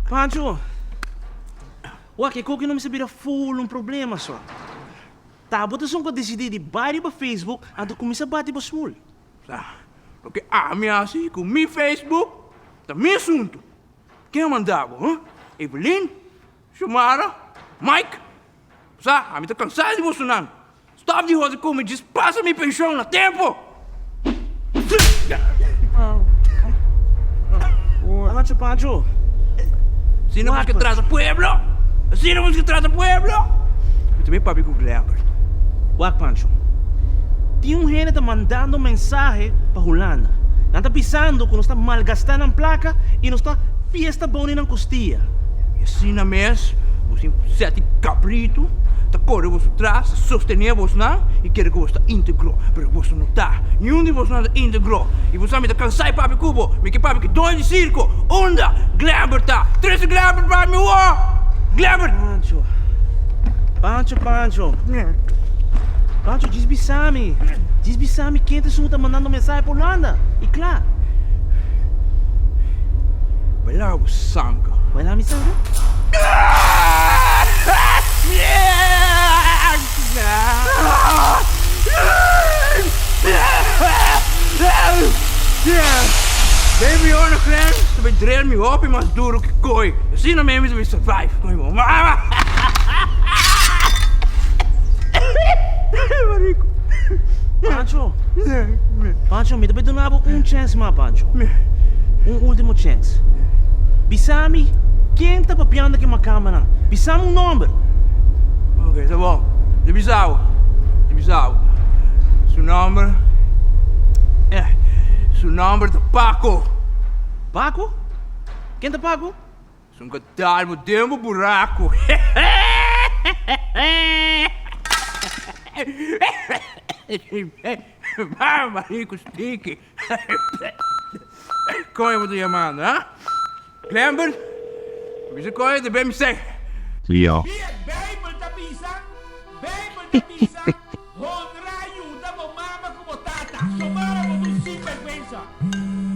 Pancho, que qualquer não me sabia full problema só. Tá, bota só que decidir de baixo para Facebook antes de começar a bater para small. Porque a minha assim com meu Facebook, tá meu assunto. Quem mandava, hein? Evelyn, Shumara, Mike. A mim tá cansado de você não. Stop de rosa como diz, passa minha pensão no tempo. Pancho. Assim não que trata pueblo. Assim não que trata pueblo. Eu também papi com o Glaber. Pancho. Tem gente tá mandando mensahe para Hulanda. Não tá pensando que nós está malgastando a placa e nós está fiesta boni na costia. E assim na mês, você sete cabrito, tá correndo você atrás, sostener você não e quer que você está íntegro, mas você não tá. Nenhum de você não está íntegro. E você me tá cansado papi cubo, me que papi que dois de circo, onda, Glaber tá, três Glaber para mim, Glaber. Pancho. Pancho, desbissame quem tá mandando mensagem para Hulanda. E claro. Vai lá o sangue. Vai lá, me sangue? Baby, olha, clã, você vai drear me op mais duro que coi. Assim não mesmo você vai survive. Marico. Pancho, me dá donavo chance, Pancho. Último chance. Bisami, quem tá papiando aqui na câmera? Bisami número. Ok, tá bom. De bisau. Seu número... seu número tá Paco. Paco? Quem tá Paco? Sou um catarmo dentro do buraco. Marico, sticky. Como eu vou te chamando, hein? Lembra? Você conhece de mensahe? Ja. Bijbel te bisa. Honra ajuda mo mama como tata. Somara mo tu sinvergüenza.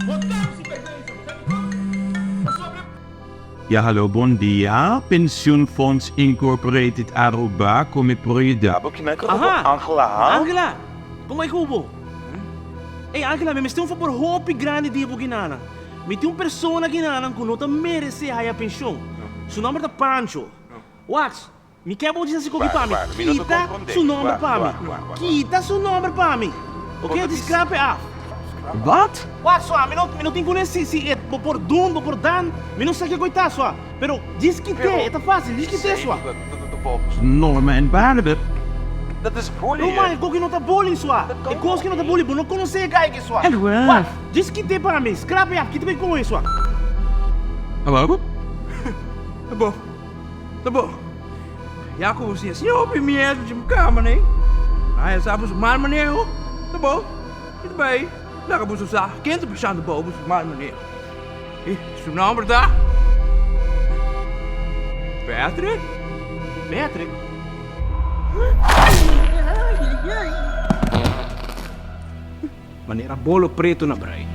Botamos sinvergüenza. Ja, hallo, bom dia. Pensioenfonds Incorporated Aruba, come Bruid. Angela, como é que hubo? Angela, me tem um favor hopi grande de ginana. Me tem uma pessoa ginana que não merece a pensão. Seu nome é Pancho. Wax, me quer bom dizer assim para mim. Quita seu nome para mim. Quita seu nome para mim. Ok, descrape a. Wat? Wax, me não tem conhecido se é por dum ou por dan. Me não sei que coitar só. Pero diz que tem, é fácil, diz que tem só. Norma en Barnabas. Dat is bullying. Não, mas que não tá bullying só. É coisa que não tá bullying, não conhece a guy que só. É verdade. Diz que tem para mim, scrape a, que tem com isso. Hallo? Tá bom. Já com você assim, eu primeiro de cama, né? Aí sabe o mal maneho. Tá bom. Tudo bem. Lá que você sabe, quem tá puxando o bobo, o mal maneho. E seu nome tá? Patrick? Manera Bolo Preto na Bruid.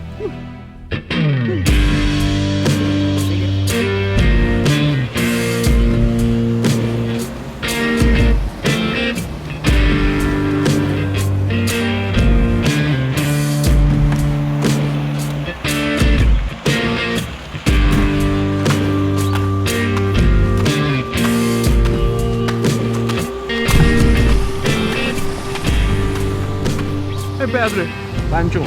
Pedro, Pancho,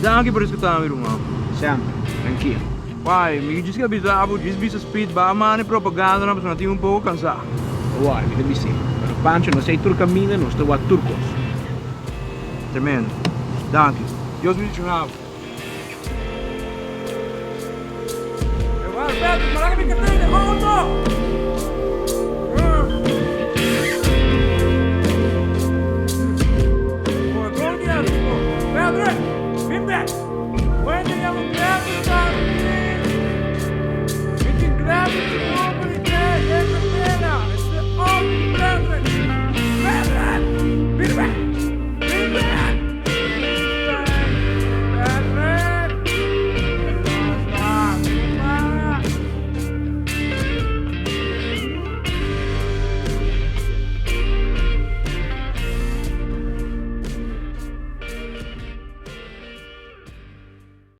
danke por escutar meu irmão. sempre, tranquilo. Pai, me disse que avisava, disse speed, ba mano propaganda, não, porque eu um pouco cansado. Uai, me deve ser. Pero Pancho, não sei turcamina, não estou a turcos. Tremendo. Danke. Deus me abençoe. Pedro, malaga me catei, volta!